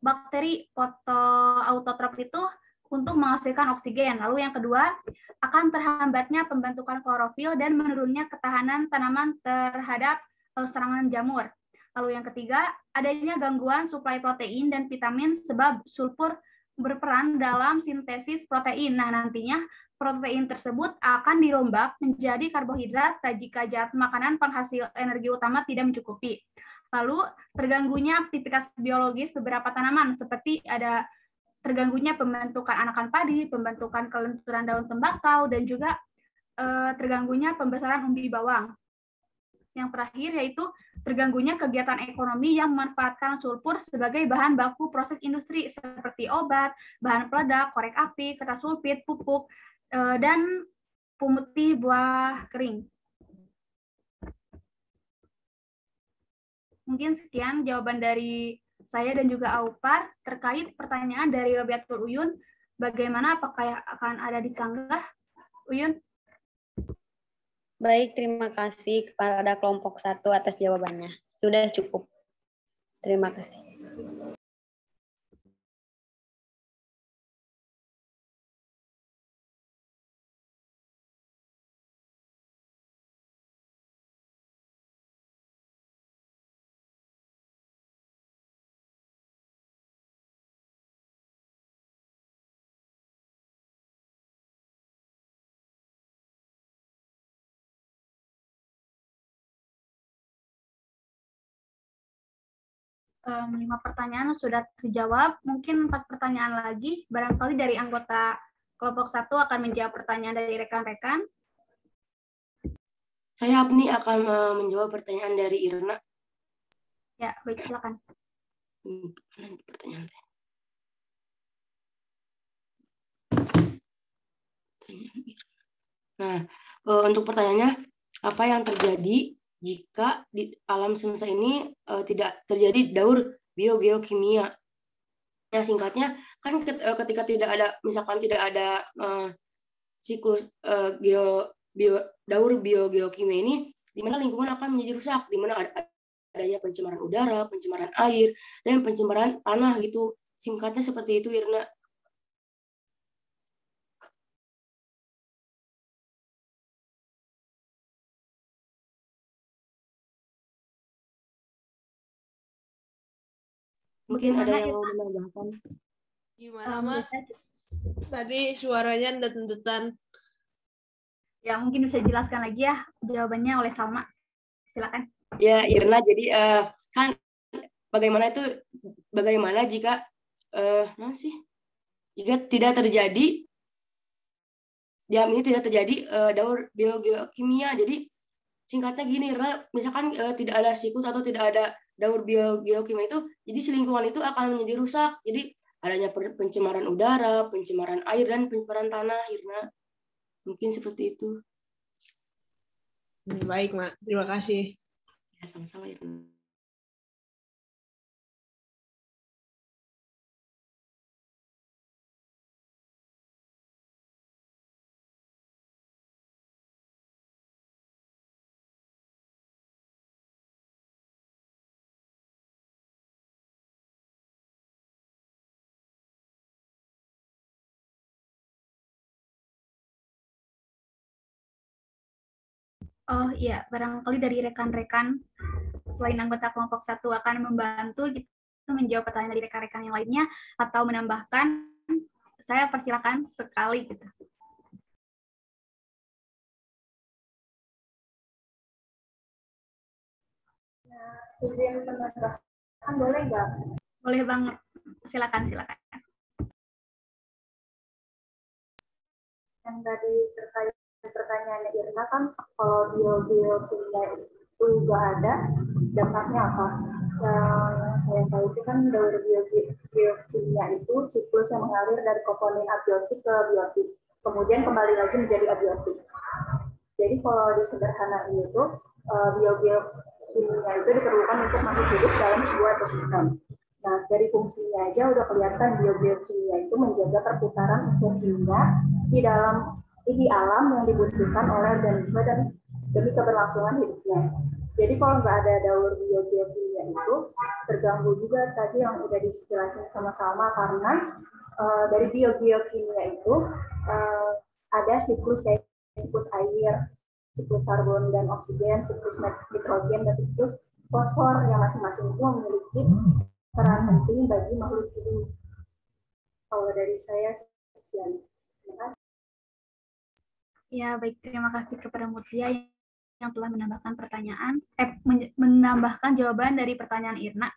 bakteri fotoautotrof itu untuk menghasilkan oksigen. Lalu yang kedua, akan terhambatnya pembentukan klorofil dan menurunnya ketahanan tanaman terhadap serangan jamur. Lalu yang ketiga, adanya gangguan suplai protein dan vitamin sebab sulfur berperan dalam sintesis protein. Nah, nantinya protein tersebut akan dirombak menjadi karbohidrat jika zat makanan penghasil energi utama tidak mencukupi. Lalu terganggunya aktivitas biologis beberapa tanaman seperti ada terganggunya pembentukan anakan padi, pembentukan kelenturan daun tembakau, dan juga terganggunya pembesaran umbi bawang. Yang terakhir yaitu terganggunya kegiatan ekonomi yang memanfaatkan sulfur sebagai bahan baku proses industri seperti obat, bahan peledak, korek api, kertas sulfit, pupuk, dan pemutih buah kering. Mungkin sekian jawaban dari saya dan juga Aupar terkait pertanyaan dari Robiatul Uyun. Bagaimana, apakah akan ada disanggah, Uyun? Baik, terima kasih kepada kelompok 1 atas jawabannya. Sudah cukup. Terima kasih. Lima pertanyaan sudah terjawab. Mungkin 4 pertanyaan lagi. Barangkali dari anggota kelompok 1 akan menjawab pertanyaan dari rekan-rekan. Saya Apni akan menjawab pertanyaan dari Irna. Ya, baik, silakan. Pertanyaan. Nah, untuk pertanyaannya, apa yang terjadi jika di alam semesta ini tidak terjadi daur biogeokimia? Ya, singkatnya kan ketika tidak ada, misalkan tidak ada siklus daur biogeokimia ini, di mana lingkungan akan menjadi rusak, di mana adanya pencemaran udara, pencemaran air, dan pencemaran tanah gitu. Singkatnya seperti itu, Irna. Mungkin ada yang mau menambahkan. Gimana, Mas? Tadi suaranya detan-detan. Ya, mungkin bisa jelaskan lagi ya jawabannya oleh Salma. Silakan. Ya, Irna, jadi kan bagaimana jika jika tidak terjadi ini tidak terjadi daur biogeokimia. Jadi singkatnya gini, Irna, misalkan tidak ada siklus atau tidak ada daur biogeokimia itu, jadi si lingkungan itu akan menjadi rusak. Jadi adanya pencemaran udara, pencemaran air, dan pencemaran tanah, Irna. Mungkin seperti itu. Baik, Mak. Terima kasih. Ya, sama-sama, Irna. Oh iya, barangkali dari rekan-rekan selain anggota kelompok 1 akan membantu gitu, menjawab pertanyaan dari rekan-rekan yang lainnya atau menambahkan, saya persilakan sekali gitu. Izin menambahkan boleh nggak? Boleh banget, silakan. Yang tadi terkait pertanyaannya Irna kan, kalau biokimia itu nggak ada, dampaknya apa? Yang saya tahu itu kan daur biokimia itu siklus yang mengalir dari komponen abiotik ke biotik, kemudian kembali lagi menjadi abiotik. Jadi kalau disederhanakan itu, biokimia itu diperlukan untuk makhluk hidup dalam sebuah ekosistem. Nah, dari fungsinya aja udah kelihatan biokimia itu menjaga perputaran unsur kimia di alam yang dibutuhkan oleh organisme dan demi keberlangsungan hidupnya. Jadi kalau nggak ada daur biokimia itu, terganggu juga tadi yang udah dijelasin sama-sama, karena dari biokimia itu ada siklus kayak siklus air, siklus karbon dan oksigen, siklus nitrogen, dan siklus fosfor yang masing-masing itu memiliki peran penting bagi makhluk hidup. Kalau dari saya sekian. Ya, baik, terima kasih kepada Mutia yang telah menambahkan menambahkan jawaban dari pertanyaan Irna.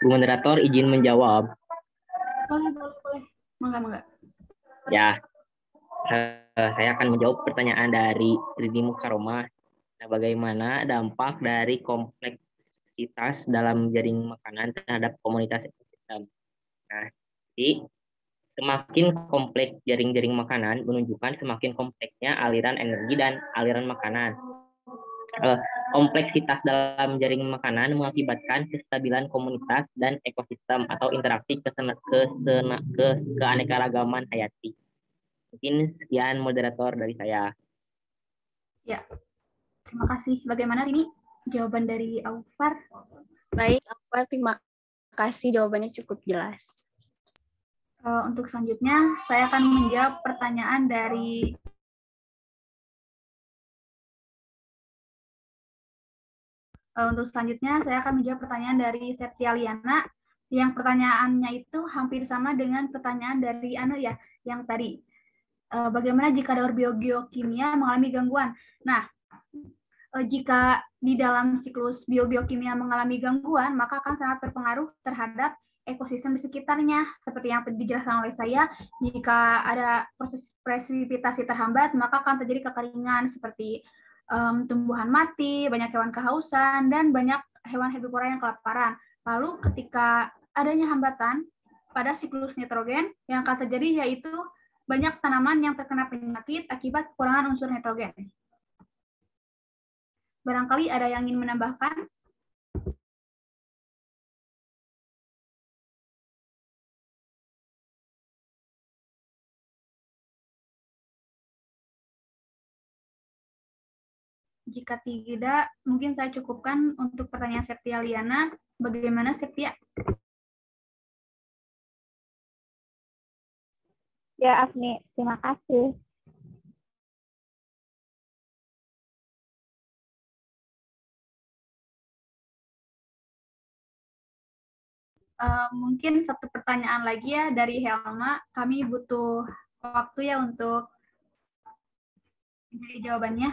Bu moderator izin menjawab. Boleh. Mangga. Ya, saya akan menjawab pertanyaan dari Rini Mukaromah. Nah, bagaimana dampak dari kompleksitas dalam jaring makanan terhadap komunitas ekosistem? Nah, jadi semakin kompleks jaring-jaring makanan menunjukkan semakin kompleksnya aliran energi dan aliran makanan. Kompleksitas dalam jaring makanan mengakibatkan kestabilan komunitas dan ekosistem atau interaksi keanekaragaman hayati. Mungkin sekian moderator dari saya. Ya, terima kasih. Bagaimana ini jawaban dari Aufar? Baik, Aufar, terima kasih, jawabannya cukup jelas. Untuk selanjutnya, saya akan menjawab pertanyaan dari Septia Liana, yang pertanyaannya itu hampir sama dengan pertanyaan dari Anu ya, yang tadi. Bagaimana jika daur biogeokimia mengalami gangguan? Nah, jika di dalam siklus biogeokimia mengalami gangguan, maka akan sangat berpengaruh terhadap ekosistem di sekitarnya. Seperti yang dijelaskan oleh saya, jika ada proses presipitasi terhambat, maka akan terjadi kekeringan seperti tumbuhan mati, banyak hewan kehausan, dan banyak hewan herbivora yang kelaparan. Lalu ketika adanya hambatan pada siklus nitrogen, yang akan terjadi yaitu banyak tanaman yang terkena penyakit akibat kekurangan unsur nitrogen. Barangkali ada yang ingin menambahkan? Jika tidak, mungkin saya cukupkan untuk pertanyaan Septia Liana. Bagaimana, Septia? Ya, Afni, terima kasih. Mungkin satu pertanyaan lagi ya dari Helma. Kami butuh waktu ya untuk mencari jawabannya.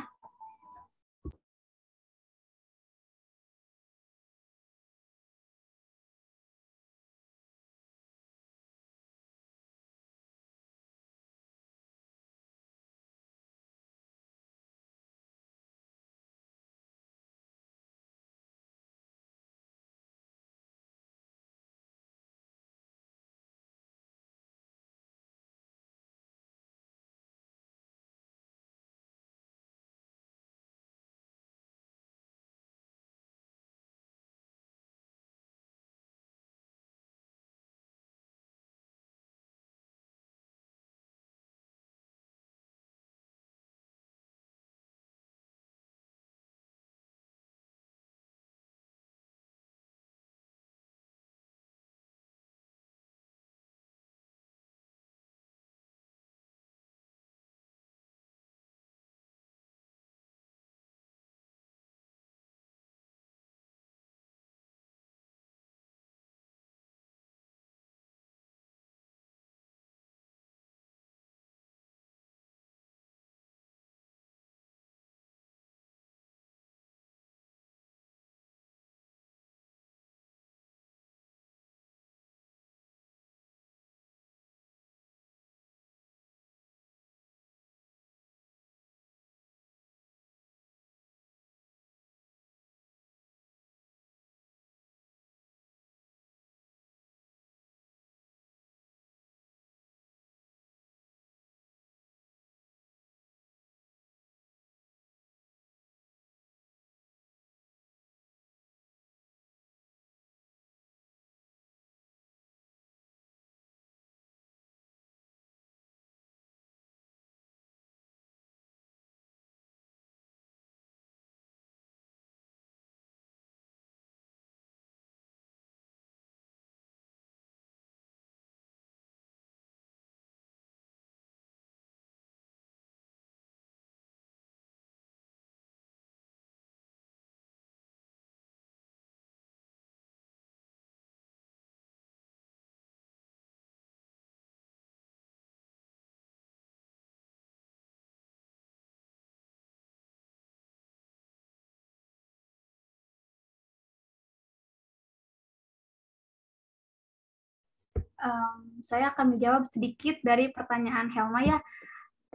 Saya akan menjawab sedikit dari pertanyaan Helma ya.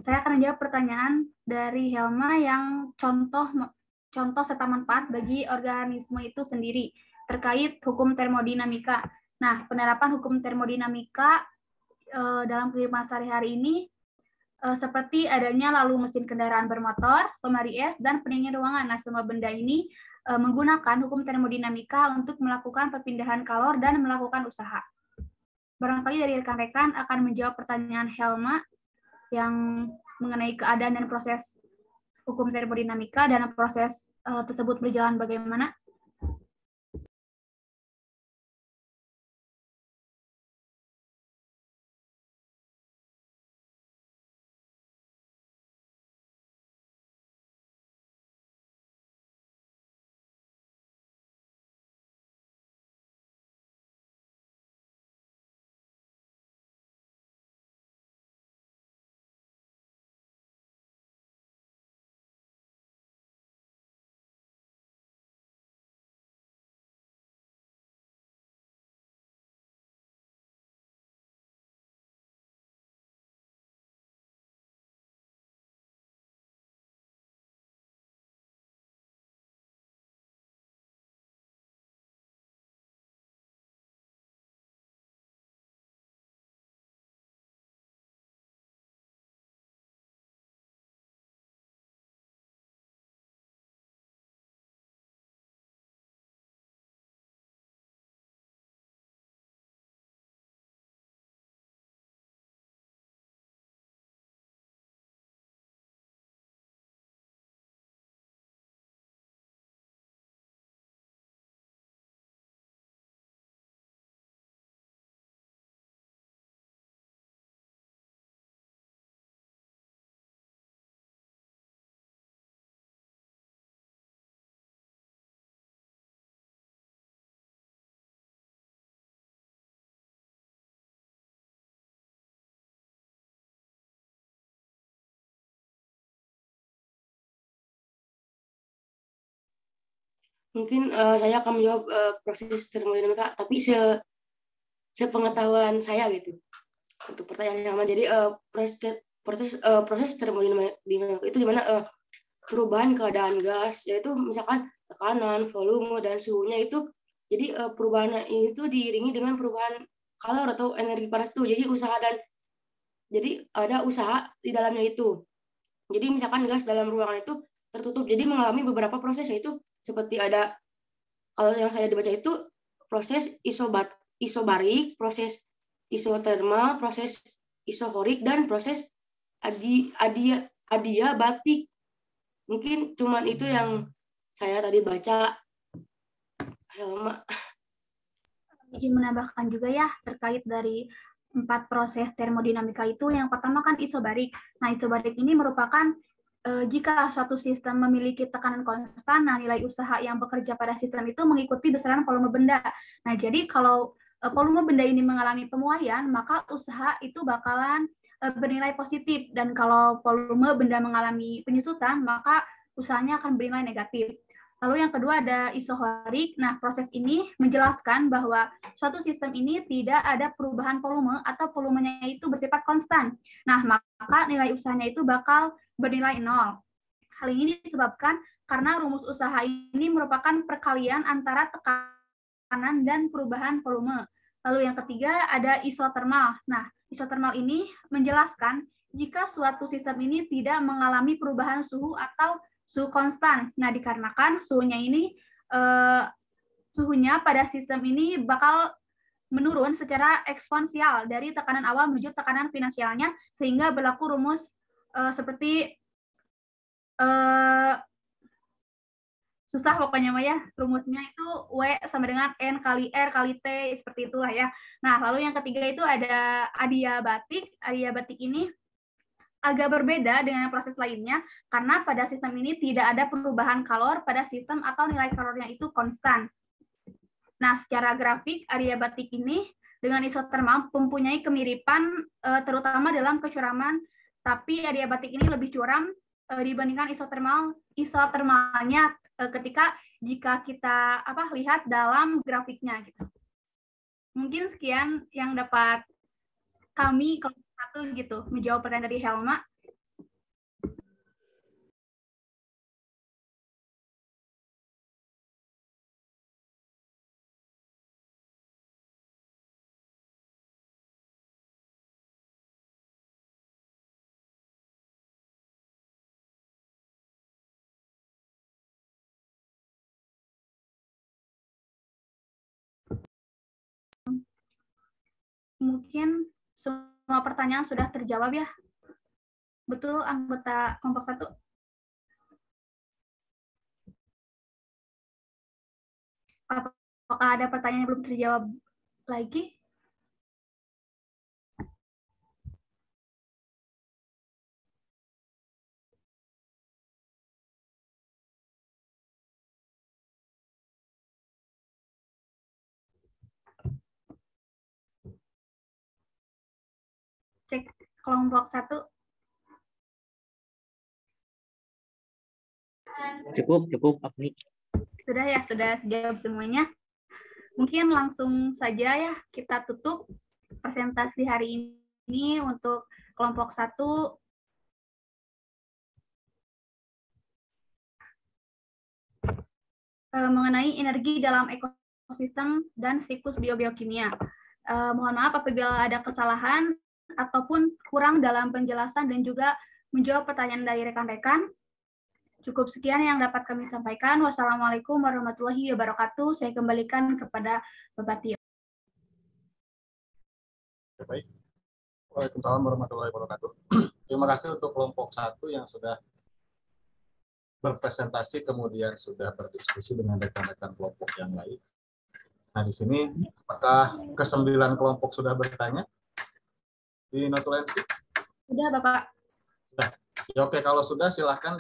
Saya akan menjawab pertanyaan dari Helma yang contoh serta manfaat bagi organisme itu sendiri terkait hukum termodinamika. Nah, penerapan hukum termodinamika dalam kehidupan sehari-hari ini seperti adanya lalu mesin kendaraan bermotor, lemari es, dan pendingin ruangan. Nah, semua benda ini menggunakan hukum termodinamika untuk melakukan perpindahan kalor dan melakukan usaha. Barangkali dari rekan-rekan akan menjawab pertanyaan Helma yang mengenai keadaan dan proses hukum termodinamika dan proses tersebut berjalan bagaimana. Mungkin saya akan menjawab proses termodinamika, tapi sepengetahuan saya gitu. Untuk pertanyaan yang sama, jadi proses termodinamika itu di mana perubahan keadaan gas, yaitu misalkan tekanan, volume, dan suhunya itu. Jadi perubahan itu diiringi dengan perubahan kalor atau energi panas itu. Jadi ada usaha di dalamnya itu. Jadi misalkan gas dalam ruangan itu tertutup, jadi mengalami beberapa proses, yaitu seperti ada, kalau yang saya dibaca itu proses isobarik, proses isotermal, proses isohorik, dan proses adiabatik. Mungkin cuman itu yang saya tadi baca. Izin menambahkan juga ya terkait dari 4 proses termodinamika itu. Yang pertama kan isobarik. Nah, isobarik ini merupakan jika suatu sistem memiliki tekanan konstan, nah nilai usaha yang bekerja pada sistem itu mengikuti besaran volume benda. Nah, jadi kalau volume benda ini mengalami pemuaian, maka usaha itu bakalan bernilai positif. Dan kalau volume benda mengalami penyusutan, maka usahanya akan bernilai negatif. Lalu yang kedua ada isohorik. Nah, proses ini menjelaskan bahwa suatu sistem ini tidak ada perubahan volume atau volumenya itu bersifat konstan. Nah, maka nilai usahanya itu bakal bernilai 0. Hal ini disebabkan karena rumus usaha ini merupakan perkalian antara tekanan dan perubahan volume. Lalu yang ketiga ada isotermal. Nah, isotermal ini menjelaskan jika suatu sistem ini tidak mengalami perubahan suhu atau suhu konstan. Nah, dikarenakan suhunya pada sistem ini bakal menurun secara eksponensial dari tekanan awal menuju tekanan finansialnya, sehingga berlaku rumus seperti susah pokoknya ya, rumusnya itu W sama dengan N kali R kali T, seperti itulah ya. Nah, lalu yang ketiga itu ada adiabatik. Adiabatik ini agak berbeda dengan proses lainnya, karena pada sistem ini tidak ada perubahan kalor pada sistem atau nilai kalornya itu konstan. Nah, secara grafik, adiabatik ini dengan isotermal mempunyai kemiripan terutama dalam kecuraman, tapi adiabatik ini lebih curam dibandingkan isotermalnya jika kita lihat dalam grafiknya gitu. Mungkin sekian yang dapat kami kelompok 1 gitu menjawab pertanyaan dari Helma. Mungkin semua pertanyaan sudah terjawab ya. Betul anggota kelompok 1? Apakah ada pertanyaan yang belum terjawab lagi? Cek kelompok 1. Cukup, Apni. Sudah ya, sudah jawab semuanya. Mungkin langsung saja ya kita tutup presentasi hari ini untuk kelompok 1. Mengenai energi dalam ekosistem dan siklus biobiokimia. Mohon maaf apabila ada kesalahan ataupun kurang dalam penjelasan dan juga menjawab pertanyaan dari rekan-rekan. Cukup sekian yang dapat kami sampaikan. Wassalamualaikum warahmatullahi wabarakatuh. Saya kembalikan kepada Bapak Tio. Baik. Waalaikumsalam warahmatullahi wabarakatuh. Terima kasih untuk kelompok 1 yang sudah berpresentasi, kemudian sudah berdiskusi dengan rekan-rekan kelompok yang lain. Nah, di sini apakah ke-9 kelompok sudah bertanya di notulensi? Sudah, Bapak. Sudah. Ya, oke, kalau sudah silahkan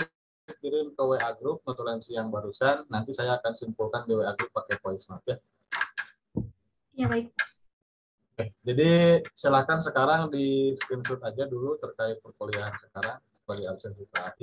kirim ke WA Group notulensi yang barusan. Nanti saya akan simpulkan di WA Group pakai voice note ya. Ya, baik. Oke, jadi silakan sekarang di screenshot aja dulu terkait perkuliahan sekarang sebagai absensi terakhir.